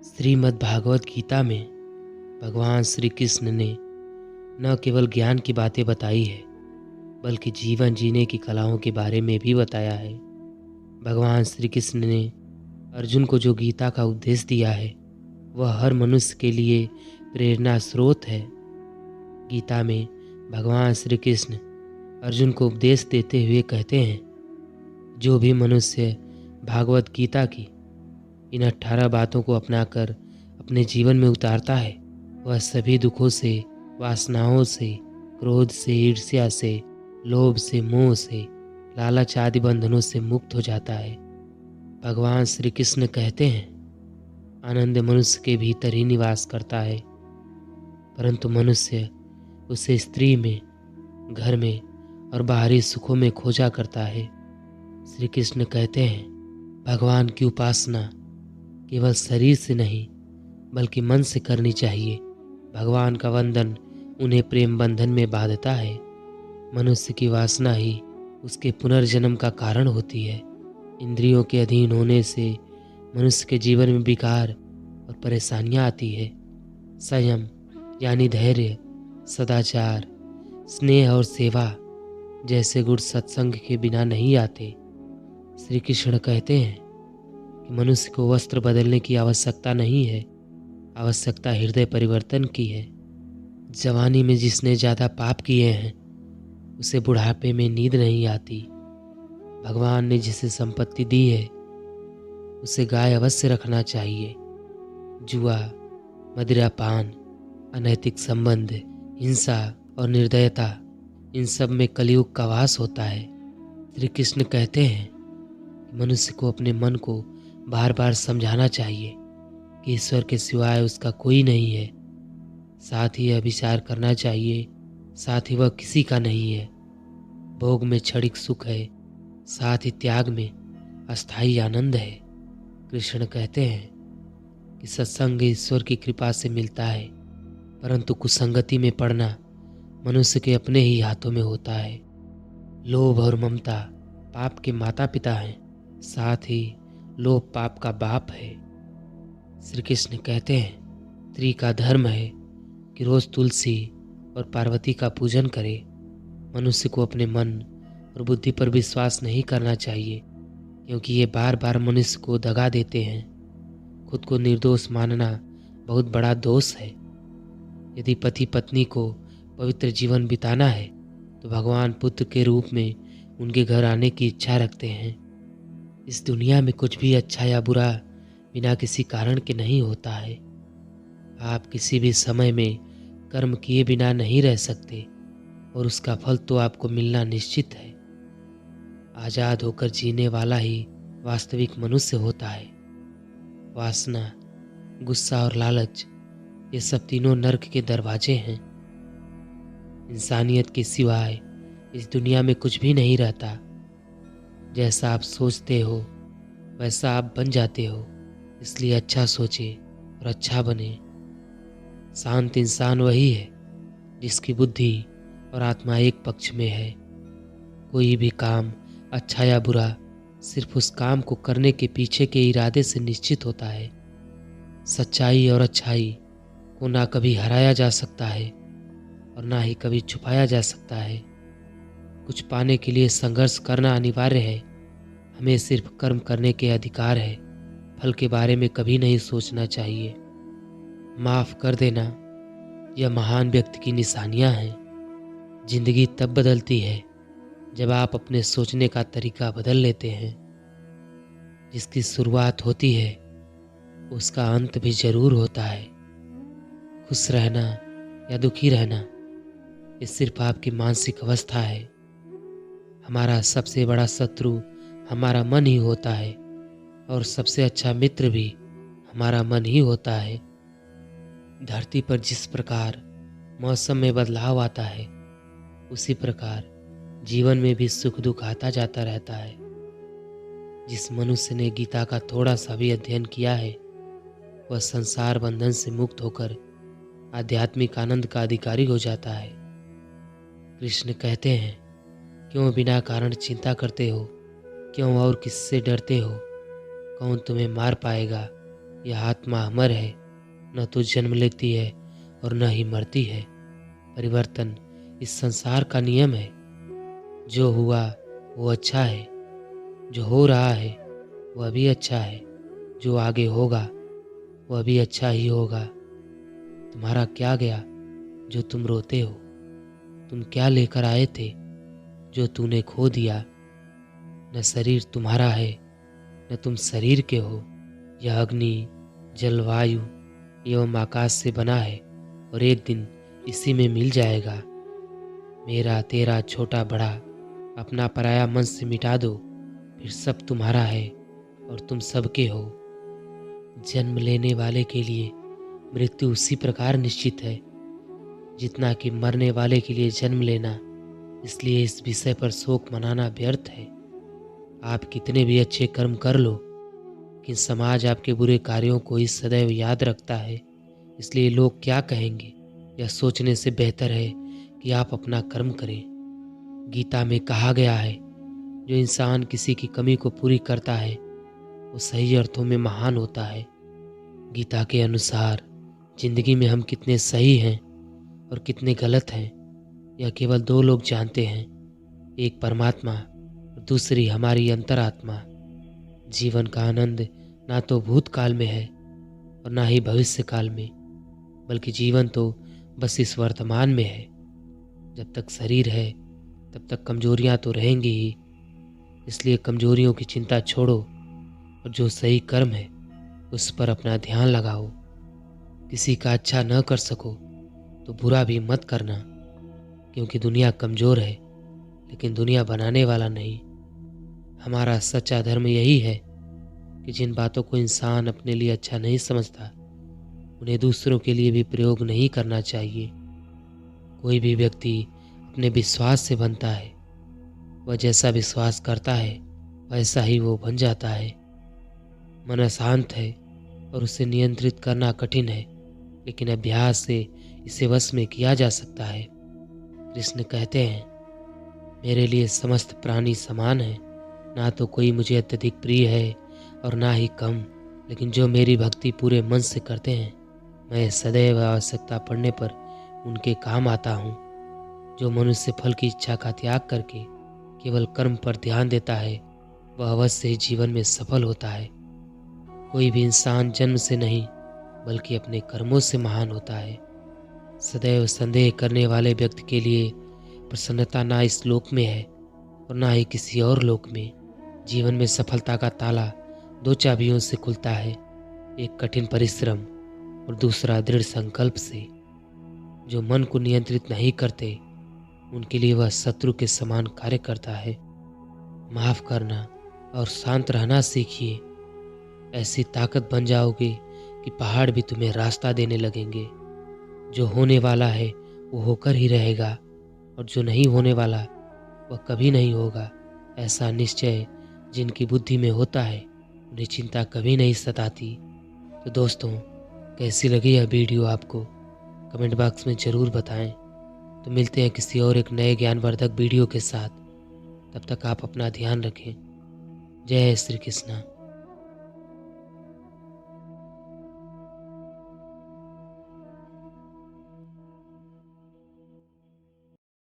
श्रीमद् भागवत गीता में भगवान श्री कृष्ण ने न केवल ज्ञान की बातें बताई है बल्कि जीवन जीने की कलाओं के बारे में भी बताया है। भगवान श्री कृष्ण ने अर्जुन को जो गीता का उपदेश दिया है वह हर मनुष्य के लिए प्रेरणा स्रोत है। गीता में भगवान श्री कृष्ण अर्जुन को उपदेश देते हुए कहते हैं, जो भी मनुष्य भागवत गीता की इन 18 बातों को अपनाकर अपने जीवन में उतारता है वह सभी दुखों से, वासनाओं से, क्रोध से, ईर्ष्या से, लोभ से, मोह से, लालच आदि बंधनों से मुक्त हो जाता है। भगवान श्री कृष्ण कहते हैं, आनंद मनुष्य के भीतर ही निवास करता है, परंतु मनुष्य उसे स्त्री में, घर में और बाहरी सुखों में खोजा करता है। श्री कृष्ण कहते हैं, भगवान की उपासना केवल शरीर से नहीं बल्कि मन से करनी चाहिए। भगवान का वंदन उन्हें प्रेम बंधन में बांधता है। मनुष्य की वासना ही उसके पुनर्जन्म का कारण होती है। इंद्रियों के अधीन होने से मनुष्य के जीवन में विकार और परेशानियां आती है। संयम यानी धैर्य, सदाचार, स्नेह और सेवा जैसे गुण सत्संग के बिना नहीं आते। श्री कृष्ण कहते हैं कि मनुष्य को वस्त्र बदलने की आवश्यकता नहीं है, आवश्यकता हृदय परिवर्तन की है। जवानी में जिसने ज़्यादा पाप किए हैं उसे बुढ़ापे में नींद नहीं आती। भगवान ने जिसे संपत्ति दी है उसे गाय अवश्य रखना चाहिए। जुआ, मदिरापान, अनैतिक संबंध, हिंसा और निर्दयता, इन सब में कलयुग का वास होता है। श्री कृष्ण कहते हैं कि मनुष्य को अपने मन को बार बार समझाना चाहिए कि ईश्वर के सिवाय उसका कोई नहीं है। साथ ही यह विचार करना चाहिए, साथ ही वह किसी का नहीं है। भोग में क्षणिक सुख है, साथ ही त्याग में अस्थायी आनंद है। कृष्ण कहते हैं कि सत्संग ईश्वर की कृपा से मिलता है, परंतु कुसंगति में पड़ना मनुष्य के अपने ही हाथों में होता है। लोभ और ममता पाप के माता पिता हैं, साथ ही लोभ पाप का बाप है। श्री कृष्ण कहते हैं, स्त्री का धर्म है कि रोज तुलसी और पार्वती का पूजन करे। मनुष्य को अपने मन और बुद्धि पर विश्वास नहीं करना चाहिए, क्योंकि ये बार बार मनुष्य को दगा देते हैं। खुद को निर्दोष मानना बहुत बड़ा दोष है। यदि पति पत्नी को पवित्र जीवन बिताना है तो भगवान पुत्र के रूप में उनके घर आने की इच्छा रखते हैं। इस दुनिया में कुछ भी अच्छा या बुरा बिना किसी कारण के नहीं होता है। आप किसी भी समय में कर्म किए बिना नहीं रह सकते और उसका फल तो आपको मिलना निश्चित है। आजाद होकर जीने वाला ही वास्तविक मनुष्य होता है। वासना, गुस्सा और लालच, ये सब तीनों नर्क के दरवाजे हैं। इंसानियत के सिवाय इस दुनिया में कुछ भी नहीं रहता। जैसा आप सोचते हो वैसा आप बन जाते हो, इसलिए अच्छा सोचे और अच्छा बने। शांत इंसान वही है जिसकी बुद्धि और आत्मा एक पक्ष में है। कोई भी काम अच्छा या बुरा सिर्फ उस काम को करने के पीछे के इरादे से निश्चित होता है। सच्चाई और अच्छाई को ना कभी हराया जा सकता है और ना ही कभी छुपाया जा सकता है। कुछ पाने के लिए संघर्ष करना अनिवार्य है। हमें सिर्फ कर्म करने के अधिकार है, फल के बारे में कभी नहीं सोचना चाहिए। माफ कर देना यह महान व्यक्ति की निशानियां हैं। जिंदगी तब बदलती है जब आप अपने सोचने का तरीका बदल लेते हैं। जिसकी शुरुआत होती है उसका अंत भी जरूर होता है। खुश रहना या दुखी रहना ये सिर्फ आपकी मानसिक अवस्था है। हमारा सबसे बड़ा शत्रु हमारा मन ही होता है और सबसे अच्छा मित्र भी हमारा मन ही होता है। धरती पर जिस प्रकार मौसम में बदलाव आता है उसी प्रकार जीवन में भी सुख दुख आता जाता रहता है। जिस मनुष्य ने गीता का थोड़ा सा भी अध्ययन किया है वह संसार बंधन से मुक्त होकर आध्यात्मिक आनंद का अधिकारी हो जाता है। कृष्ण कहते हैं, क्यों बिना कारण चिंता करते हो, क्यों और किससे डरते हो? कौन तुम्हें मार पाएगा? यह आत्मा अमर है, न तो जन्म लेती है और न ही मरती है। परिवर्तन इस संसार का नियम है। जो हुआ वो अच्छा है, जो हो रहा है वह भी अच्छा है, जो आगे होगा वह भी अच्छा ही होगा। तुम्हारा क्या गया जो तुम रोते हो? तुम क्या लेकर आए थे जो तूने खो दिया? न शरीर तुम्हारा है, न तुम शरीर के हो। यह अग्नि, जलवायु एवं आकाश से बना है और एक दिन इसी में मिल जाएगा। मेरा तेरा छोटा बड़ा अपना पराया मन से मिटा दो, फिर सब तुम्हारा है और तुम सबके हो। जन्म लेने वाले के लिए मृत्यु उसी प्रकार निश्चित है जितना कि मरने वाले के लिए जन्म लेना। इसलिए इस विषय पर शोक मनाना व्यर्थ है। आप कितने भी अच्छे कर्म कर लो, लेकिन समाज आपके बुरे कार्यों को ही सदैव याद रखता है। इसलिए लोग क्या कहेंगे यह सोचने से बेहतर है कि आप अपना कर्म करें। गीता में कहा गया है, जो इंसान किसी की कमी को पूरी करता है वो सही अर्थों में महान होता है। गीता के अनुसार जिंदगी में हम कितने सही हैं और कितने गलत हैं यह केवल दो लोग जानते हैं, एक परमात्मा और दूसरी हमारी अंतरात्मा। जीवन का आनंद ना तो भूतकाल में है और ना ही भविष्य काल में, बल्कि जीवन तो बस इस वर्तमान में है। जब तक शरीर है तब तक कमजोरियां तो रहेंगी ही। इसलिए कमजोरियों की चिंता छोड़ो और जो सही कर्म है उस पर अपना ध्यान लगाओ। किसी का अच्छा न कर सको तो बुरा भी मत करना, क्योंकि दुनिया कमजोर है लेकिन दुनिया बनाने वाला नहीं। हमारा सच्चा धर्म यही है कि जिन बातों को इंसान अपने लिए अच्छा नहीं समझता उन्हें दूसरों के लिए भी प्रयोग नहीं करना चाहिए। कोई भी व्यक्ति अपने विश्वास से बनता है। वह जैसा विश्वास करता है वैसा ही वो बन जाता है। मन अशांत है और उसे नियंत्रित करना कठिन है, लेकिन अभ्यास से इसे वश में किया जा सकता है। कृष्ण कहते हैं, मेरे लिए समस्त प्राणी समान है, ना तो कोई मुझे अत्यधिक प्रिय है और ना ही कम, लेकिन जो मेरी भक्ति पूरे मन से करते हैं मैं सदैव आवश्यकता पड़ने पर उनके काम आता हूँ। जो मनुष्य फल की इच्छा का त्याग करके केवल कर्म पर ध्यान देता है वह अवश्य ही जीवन में सफल होता है। कोई भी इंसान जन्म से नहीं बल्कि अपने कर्मों से महान होता है। सदैव संदेह करने वाले व्यक्ति के लिए प्रसन्नता ना इस लोक में है और ना ही किसी और लोक में। जीवन में सफलता का ताला दो चाबियों से खुलता है, एक कठिन परिश्रम और दूसरा दृढ़ संकल्प से। जो मन को नियंत्रित नहीं करते उनके लिए वह शत्रु के समान कार्य करता है। माफ करना और शांत रहना सीखिए। ऐसी ताकत बन जाओगे कि पहाड़ भी तुम्हें रास्ता देने लगेंगे। जो होने वाला है वो होकर ही रहेगा और जो नहीं होने वाला वह कभी नहीं होगा। ऐसा निश्चय जिनकी बुद्धि में होता है उन्हें चिंता कभी नहीं सताती। तो दोस्तों, कैसी लगी यह वीडियो आपको कमेंट बॉक्स में ज़रूर बताएं। तो मिलते हैं किसी और एक नए ज्ञानवर्धक वीडियो के साथ। तब तक आप अपना ध्यान रखें। जय श्री कृष्णा।